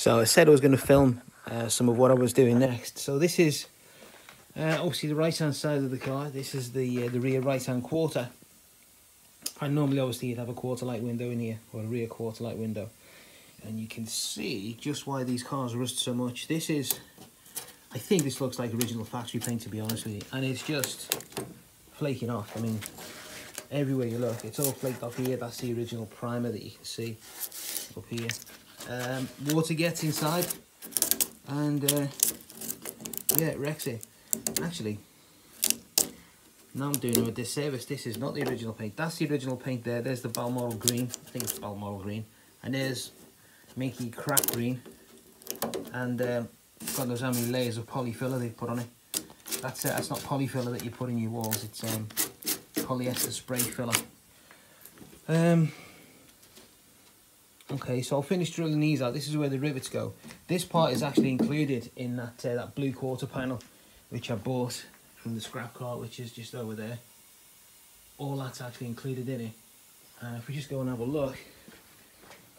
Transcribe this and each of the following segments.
So I said I was going to film some of what I was doing next. So this is obviously the right hand side of the car. This is the rear right hand quarter. And normally obviously you'd have a quarter light window in here, or a rear quarter light window. And you can see just why these cars rust so much. This is, I think this looks like original factory paint, to be honest with you. And it's just flaking off. I mean, everywhere you look, it's all flaked off here. That's the original primer that you can see up here. Water gets inside and yeah, it wrecks it. Actually, now I'm doing them a disservice. This is not the original paint. That's the original paint there. There's the Balmoral green. I think it's Balmoral green. And there's Minky crack green. And God knows how many layers of polyfiller they've put on it. That's it. That's not polyfiller that you put in your walls. It's polyester spray filler. Okay, so I'll finish drilling these out. This is where the rivets go. This part is actually included in that that blue quarter panel, which I bought from the scrap car, which is just over there. All that's actually included in it. And if we just go and have a look,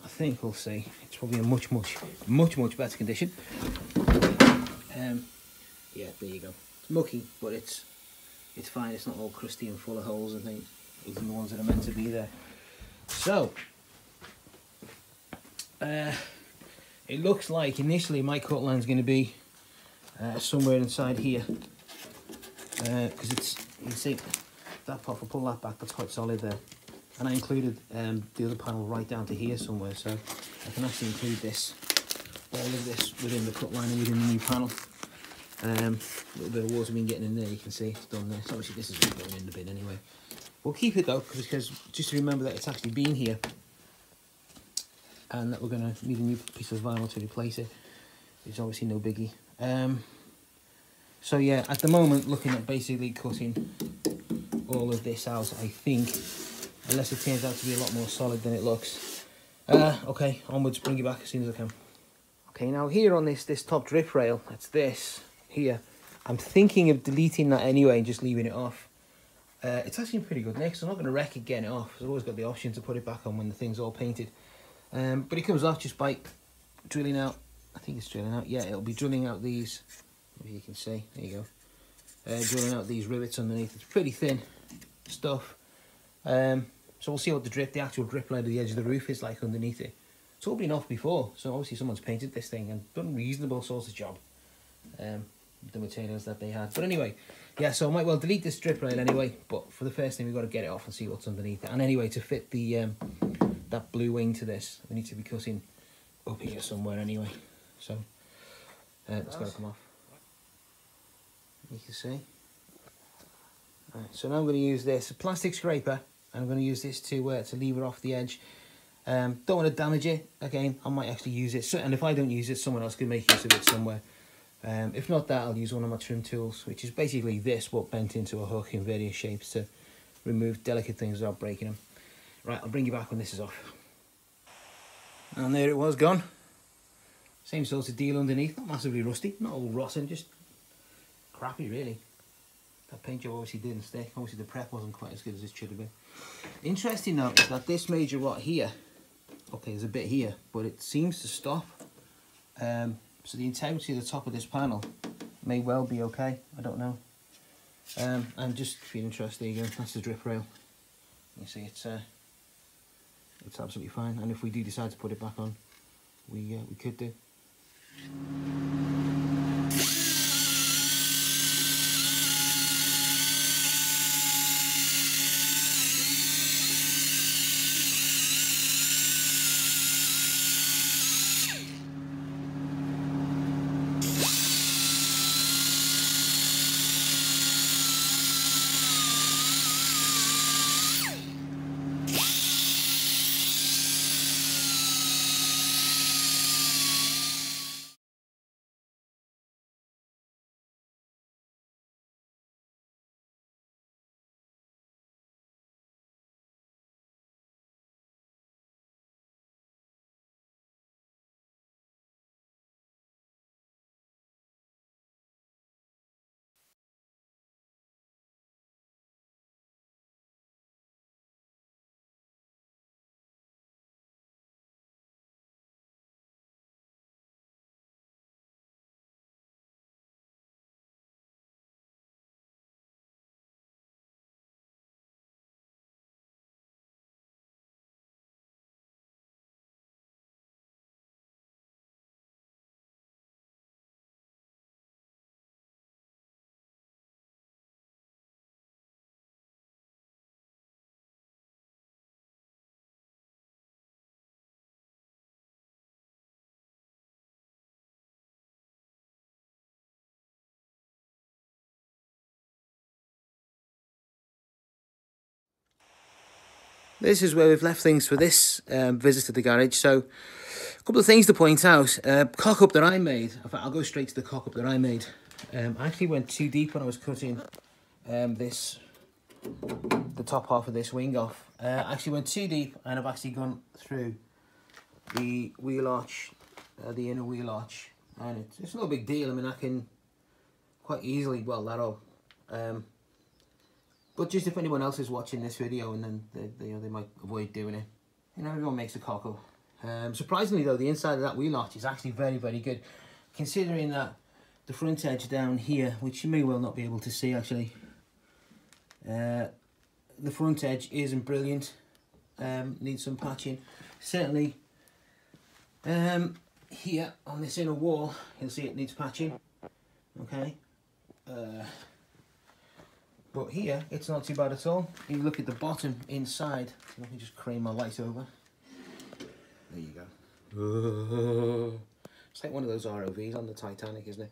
I think we'll see it's probably in much better condition. Yeah, there you go. It's mucky, but it's fine. It's not all crusty and full of holes and things, other than the ones that are meant to be there. So it looks like initially my cut line is going to be somewhere inside here, because it's, you can see that part, if I pull that back, that's quite solid there. And I included the other panel right down to here somewhere, so I can actually include this, all of this within the cut line and within the new panel. A little bit of water been getting in there, you can see it's done there. So obviously this is going in the bin anyway. We'll keep it though, because just to remember that it's actually been here, and that we're going to need a new piece of vinyl to replace it. It's obviously no biggie. So yeah, at the moment looking at basically cutting all of this out, I think, unless it turns out to be a lot more solid than it looks. Okay, onwards, bring it back as soon as I can. Okay, now here on this top drip rail, that's this here, I'm thinking of deleting that anyway and just leaving it off. It's actually in pretty good nick, so I'm not going to wreck it getting it off. I've always got the option to put it back on when the thing's all painted. But it comes off just by drilling out, I think it's drilling out, yeah, it'll be drilling out these, maybe you can see, there you go, drilling out these rivets underneath. It's pretty thin stuff. So we'll see what the actual drip line of the edge of the roof is like underneath it. It's all been off before, so obviously someone's painted this thing and done a reasonable sort of job. The materials that they had. But anyway, yeah, so I might well delete this drip rail anyway, but for the first thing we've got to get it off and see what's underneath it. And anyway, to fit the that blue wing to this, we need to be cutting up here somewhere anyway. So it's got to come off. You can see. Right, so now I'm going to use this, a plastic scraper, and I'm going to use this to lever off the edge. Don't want to damage it. Again, I might actually use it, and if I don't use it, someone else can make use of it somewhere. If not that, I'll use one of my trim tools, which is basically this, but bent into a hook in various shapes to remove delicate things without breaking them. Right, I'll bring you back when this is off. And there it was, gone. Same sort of deal underneath, not massively rusty, not all rotten, just crappy really. That paint job obviously didn't stick. Obviously the prep wasn't quite as good as it should have been. Interesting though is that this major rot here, okay, there's a bit here, but it seems to stop. So the integrity of the top of this panel may well be okay, I don't know. And just for your interest, there you go, that's the drip rail. You see it's absolutely fine, and if we do decide to put it back on, we could do. this is where we've left things for this visit to the garage. So a couple of things to point out. Cock-up that I made. In fact, I'll go straight to the cock-up that I made. I actually went too deep when I was cutting the top half of this wing off. I actually went too deep, and I've actually gone through the wheel arch, the inner wheel arch, and it's no big deal. I mean, I can quite easily weld that up. But just if anyone else is watching this video and then they might avoid doing it, you know, everyone makes a cock-up. Surprisingly though, the inside of that wheel arch is actually very, very good, considering that the front edge down here, which you may well not be able to see actually, the front edge isn't brilliant, needs some patching. Certainly here on this inner wall, you'll see it needs patching, okay. But here, it's not too bad at all. You look at the bottom inside. Let me just crane my light over. There you go. It's like one of those ROVs on the Titanic, isn't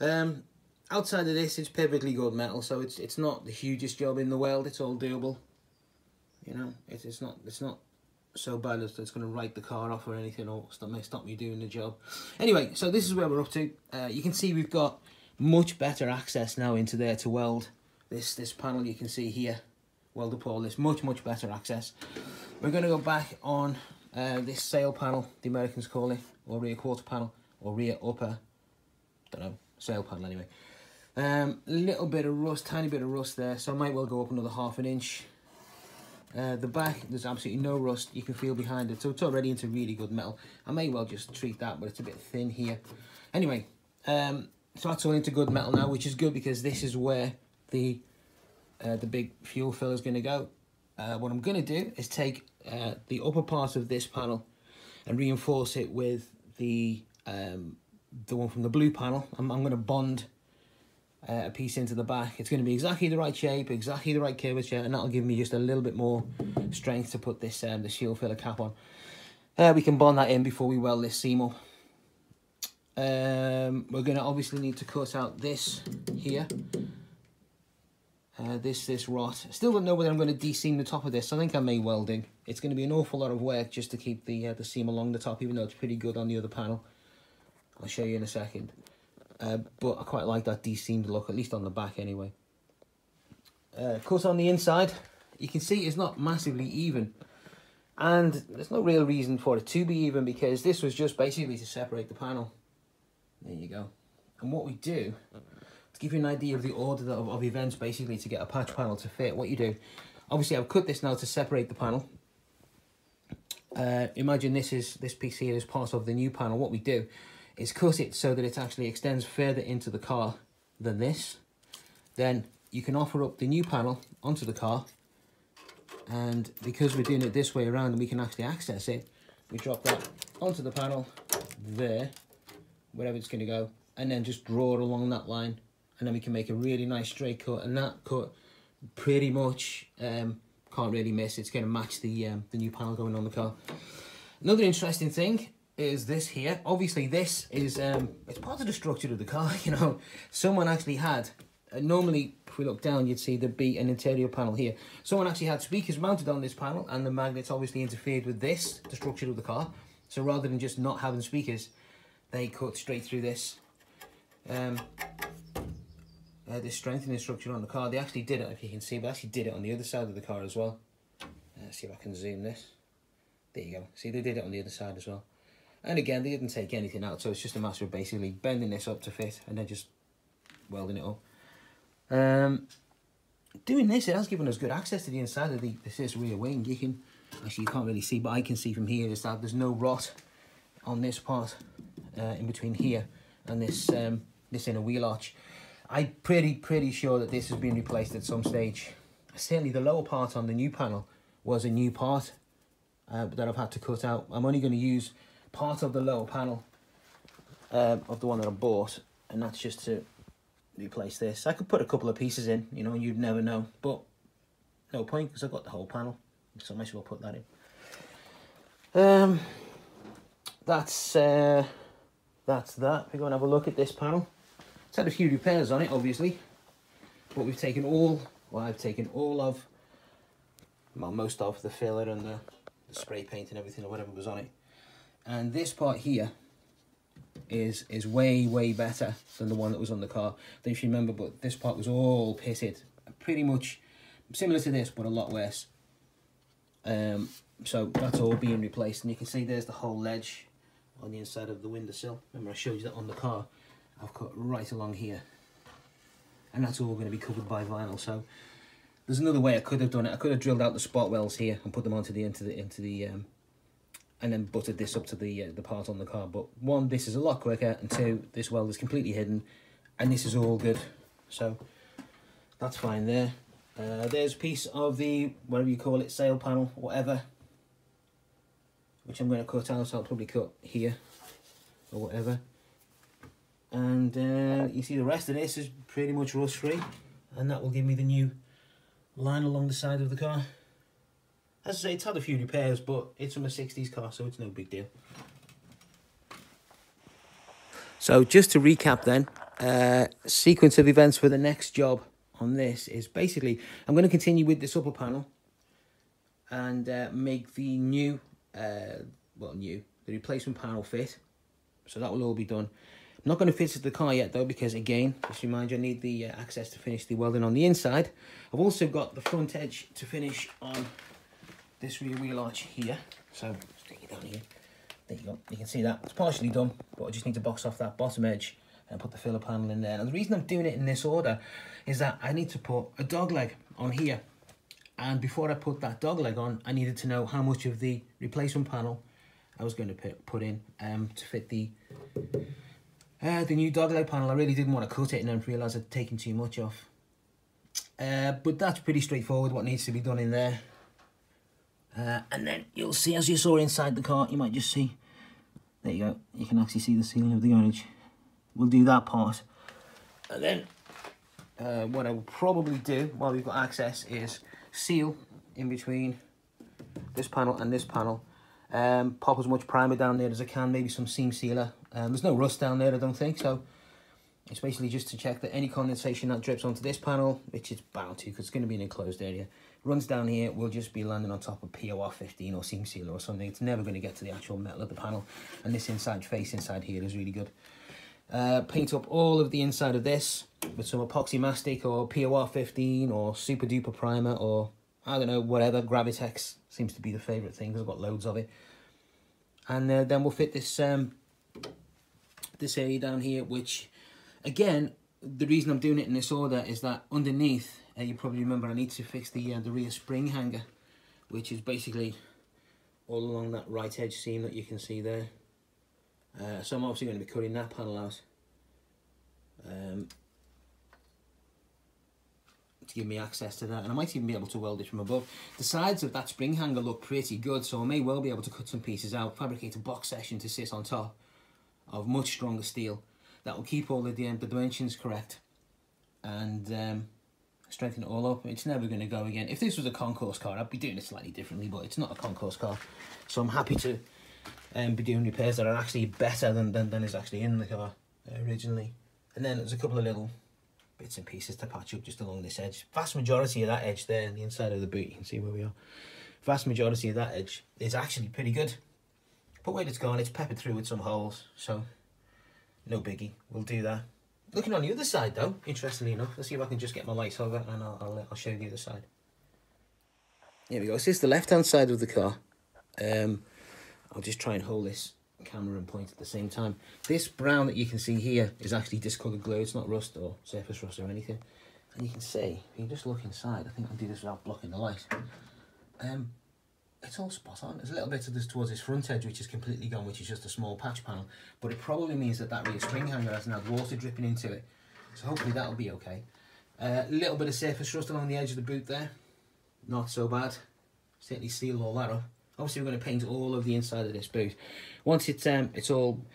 it? Outside of this, it's perfectly good metal, so it's not the hugest job in the world. It's all doable. You know, it's not so bad that it's going to write the car off or anything, or stop me doing the job. Anyway, so this is where we're up to. You can see we've got much better access now into there to weld. This panel you can see here, weld up all this, much better access. We're going to go back on this sail panel, the Americans call it, or rear quarter panel, or rear upper, don't know, sail panel anyway. Little bit of rust, tiny bit of rust there, so I might well go up another ½ an inch. The back, there's absolutely no rust, you can feel behind it, so it's already into really good metal. I may well just treat that, but it's a bit thin here. Anyway, so that's all into good metal now, which is good because this is where the big fuel filler is going to go. What I'm going to do is take the upper part of this panel and reinforce it with the one from the blue panel. I'm going to bond a piece into the back. It's going to be exactly the right shape, exactly the right curvature, and that'll give me just a little bit more strength to put this the fuel filler cap on. We can bond that in before we weld this seam up. We're going to obviously need to cut out this here. This rot. Still don't know whether I'm going to de-seam the top of this. I think I may welding. It's going to be an awful lot of work just to keep the seam along the top, even though it's pretty good on the other panel. I'll show you in a second. But I quite like that de-seamed look, at least on the back anyway. Cut on the inside. You can see it's not massively even. And there's no real reason for it to be even, because this was just basically to separate the panel. There you go. And what we do, to give you an idea of the order of events, basically to get a patch panel to fit, what you do, obviously I've cut this now to separate the panel. Imagine this piece here is part of the new panel. What we do is cut it so that it actually extends further into the car than this. Then you can offer up the new panel onto the car, and because we're doing it this way around and we can actually access it, we drop that onto the panel there, wherever it's going to go, and then just draw it along that line. And then we can make a really nice straight cut, and that cut pretty much can't really miss. It's going to match the new panel going on the car. Another interesting thing is this here. Obviously this is it's part of the structure of the car, you know. Someone actually had normally if we look down you'd see there'd be an interior panel here. Someone actually had speakers mounted on this panel, and the magnets obviously interfered with the structure of the car. So rather than just not having speakers, they cut straight through this this strengthening structure on the car. They actually did it, if you can see, but actually did it on the other side of the car as well. Let's see if I can zoom this. There you go. See, they did it on the other side as well. And again, they didn't take anything out, so it's just a matter of basically bending this up to fit and then just welding it up. Doing this, it has given us good access to the inside of this rear wing. You can, actually you can't really see, but I can see from here is that there's no rot on this part in between here and this inner wheel arch. I'm pretty sure that this has been replaced at some stage. Certainly the lower part on the new panel was a new part that I've had to cut out. I'm only going to use part of the lower panel of the one that I bought, and that's just to replace this. I could put a couple of pieces in, you know, you'd never know, but no point because I've got the whole panel, so I might as well put that in. That's that. We're going to have a look at this panel. It's had a few repairs on it, obviously, but we've taken all, well, I've taken all of well, most of the filler and the spray paint and everything or whatever was on it. And this part here is way better than the one that was on the car. I don't know if you remember, but this part was all pitted, pretty much similar to this, but a lot worse. So that's all being replaced, and you can see there's the whole ledge on the inside of the windowsill. Remember I showed you that on the car. I've cut right along here, and that's all going to be covered by vinyl. So there's another way I could have done it. I could have drilled out the spot welds here and put them onto the into the and then buttered this up to the part on the car. But one, this is a lot quicker, and two, this weld is completely hidden, and this is all good. So that's fine there. There's a piece of the, whatever you call it, sail panel, whatever, which I'm going to cut out. So I'll probably cut here or whatever. And you see the rest of this is pretty much rust free, and that will give me the new line along the side of the car. As I say, it's had a few repairs, but it's from a 60s car, so it's no big deal. So just to recap then, sequence of events for the next job on this is basically, I'm going to continue with this upper panel and make the new, the replacement panel fit. So that will all be done. I'm not going to fit it to the car yet though, because again, just remind you, I need the access to finish the welding on the inside. I've also got the front edge to finish on this rear wheel arch here. So stick it down here. There you go. You can see that it's partially done, but I just need to box off that bottom edge and put the filler panel in there. And the reason I'm doing it in this order is that I need to put a dog leg on here. And before I put that dog leg on, I needed to know how much of the replacement panel I was going to put in to fit the new dog leg panel. I really didn't want to cut it and then realise I'd taken too much off. But that's pretty straightforward what needs to be done in there. And then you'll see, as you saw inside the car, you might just see, there you go, you can actually see the ceiling of the garage. We'll do that part. And then what I will probably do while we've got access is seal in between this panel and this panel. Pop as much primer down there as I can, maybe some seam sealer. There's no rust down there, I don't think, so it's basically just to check that any condensation that drips onto this panel, which it's bound to because it's going to be an enclosed area, runs down here, will just be landing on top of POR 15 or seam sealer or something. It's never going to get to the actual metal of the panel, and this inside face inside here is really good. Paint up all of the inside of this with some epoxy mastic or POR 15 or super duper primer, or I don't know, whatever. Gravitex seems to be the favourite thing because I've got loads of it. And then we'll fit this this area down here, which again, the reason I'm doing it in this order is that underneath, you probably remember I need to fix the rear spring hanger, which is basically all along that right edge seam that you can see there. So I'm obviously going to be cutting that panel out to give me access to that, and I might even be able to weld it from above. The sides of that spring hanger look pretty good, so I may well be able to cut some pieces out, fabricate a box section to sit on top of much stronger steel that will keep all of the dimensions correct and strengthen it all up. It's never going to go again. If this was a concourse car, I'd be doing it slightly differently, but it's not a concourse car, so I'm happy to be doing repairs that are actually better than is actually in the car originally. And then there's a couple of little bits and pieces to patch up just along this edge. Vast majority of that edge there, the inside of the boot, you can see where we are. Vast majority of that edge is actually pretty good. But where it's gone, it's peppered through with some holes, so no biggie, we'll do that. Looking on the other side though, interestingly enough, let's see if I can just get my lights over and I'll show you the other side. Here we go, so this is the left hand side of the car. I'll just try and hold this camera and point at the same time. This brown that you can see here is actually discoloured glue. It's not rust or surface rust or anything. And you can see, if you just look inside, I think I'll do this without blocking the light. It's all spot on. There's a little bit of this towards this front edge which is completely gone, which is just a small patch panel, but it probably means that that rear spring hanger hasn't had water dripping into it, so hopefully that'll be okay. A little bit of surface rust along the edge of the boot there, not so bad. Certainly seal all that up. Obviously we're going to paint all of the inside of this boot. Once it's all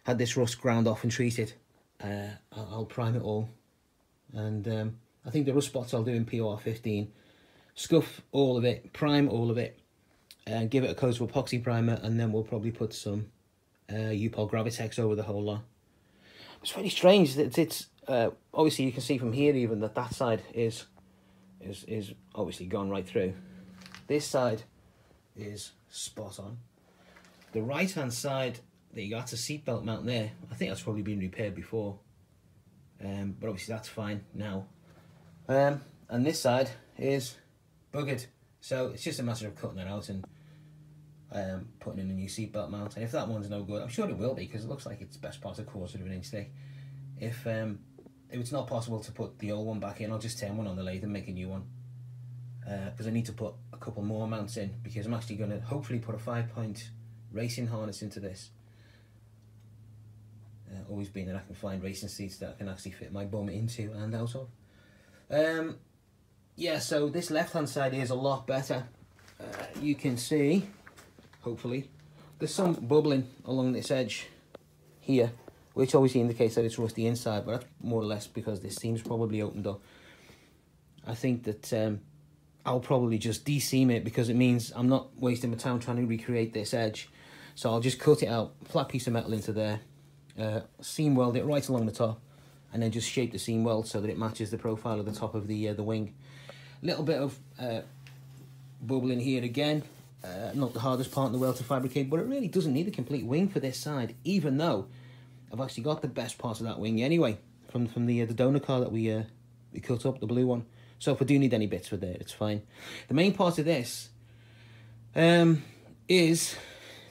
had this rust ground off and treated, I'll prime it all, and I think the rust spots I'll do in POR 15, scuff all of it, prime all of it, give it a coat of epoxy primer, and then we'll probably put some U-POL Gravitex over the whole lot. It's really strange that it's obviously you can see from here even that that side is obviously gone right through. This side is spot on. The right hand side, there you go, that's a seatbelt mount there. I think that's probably been repaired before, but obviously that's fine now. And this side is buggered, so it's just a matter of cutting it out and putting in a new seatbelt mount. And if that one's no good, I'm sure it will be, because it looks like it's best part of 1/4 of an inch thick. If it's not possible to put the old one back in, I'll just turn one on the lathe and make a new one, because I need to put a couple more mounts in, because I'm actually going to hopefully put a 5-point racing harness into this. Always been that I can find racing seats that I can actually fit my bum into and out of. Yeah, so this left hand side is a lot better. You can see, hopefully, there's some bubbling along this edge here, which obviously indicates that it's rusty inside, but that's more or less because this seam's probably opened up. I think that I'll probably just de-seam it, because it means I'm not wasting my time trying to recreate this edge. So I'll just cut it out, flat piece of metal into there, seam weld it right along the top, and then just shape the seam weld so that it matches the profile of the top of the wing. Little bit of bubbling here again, not the hardest part in the world to fabricate, but it really doesn't need a complete wing for this side, even though I've actually got the best part of that wing anyway, from the donor car that we cut up, the blue one. So if I do need any bits for there, it's fine. The main part of this is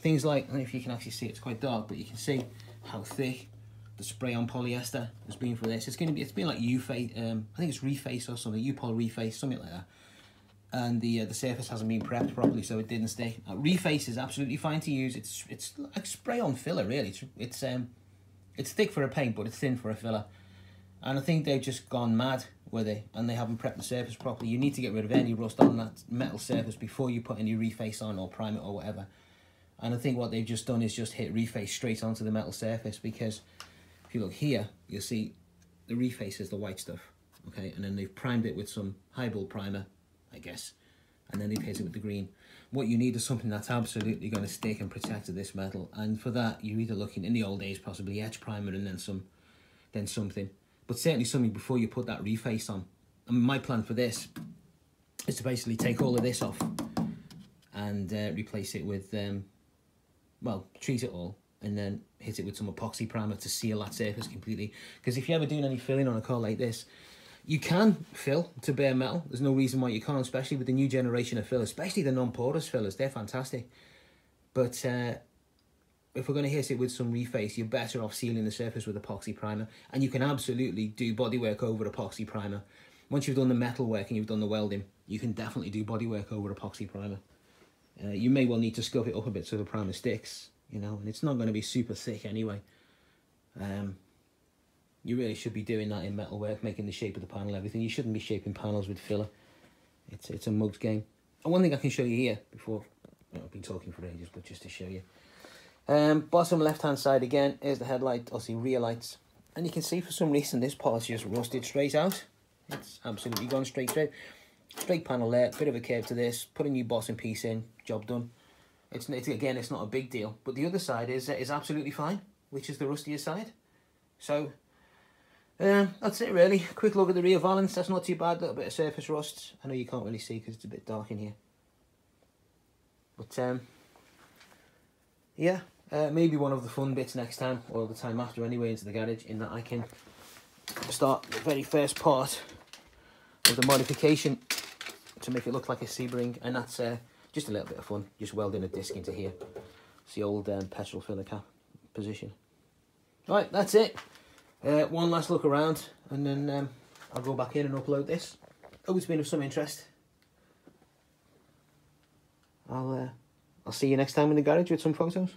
things like, I don't know if you can actually see, it's quite dark, but you can see how thick the spray-on polyester has been for this. It's been like U-face, I think it's reface or something, U-pol reface, something like that. And the surface hasn't been prepped properly, so it didn't stay. Reface is absolutely fine to use. It's like spray-on filler, really. It's thick for a paint, but it's thin for a filler. And I think they've just gone mad with it, and they haven't prepped the surface properly. You need to get rid of any rust on that metal surface before you put any reface on or prime it or whatever. And I think what they've just done is just hit reface straight onto the metal surface, because if you look here, you'll see the reface is the white stuff, okay? And then they've primed it with some high build primer, I guess, and then they've hit it with the green. What you need is something that's absolutely going to stick and protect to this metal, and for that you're either looking, in the old days, possibly etch primer and then something, but certainly something before you put that reface on. And my plan for this is to basically take all of this off and replace it with, well, treat it all and then hit it with some epoxy primer to seal that surface completely. Because if you're ever doing any filling on a car like this, you can fill to bare metal. There's no reason why you can't, especially with the new generation of fillers, especially the non-porous fillers. They're fantastic. But if we're going to hit it with some reface, you're better off sealing the surface with epoxy primer. And you can absolutely do bodywork over epoxy primer. Once you've done the metal work and you've done the welding, you can definitely do bodywork over epoxy primer. You may well need to scuff it up a bit so the primer sticks, you know, and it's not going to be super thick anyway. You really should be doing that in metalwork, making the shape of the panel, everything. You shouldn't be shaping panels with filler. It's a mugs game. And one thing I can show you here before, I've been talking for ages, but just to show you. Bottom left hand side again is the headlight, obviously rear lights. And you can see for some reason this part's just rusted straight out. It's absolutely gone straight through. Straight panel there, bit of a curve to this, put a new bossing piece in, job done. Again, it's not a big deal, but the other side is absolutely fine, which is the rustier side. So that's it really. Quick look at the rear valance, that's not too bad, a little bit of surface rust. I know you can't really see because it's a bit dark in here. But yeah, maybe one of the fun bits next time, or the time after anyway, into the garage, in that I can start the very first part of the modification to make it look like a Sebring, and that's just a little bit of fun, just welding a disc into here. It's the old petrol filler cap position. Right, that's it. One last look around, and then I'll go back in and upload this. Hope it's been of some interest. I'll see you next time in the garage with some photos.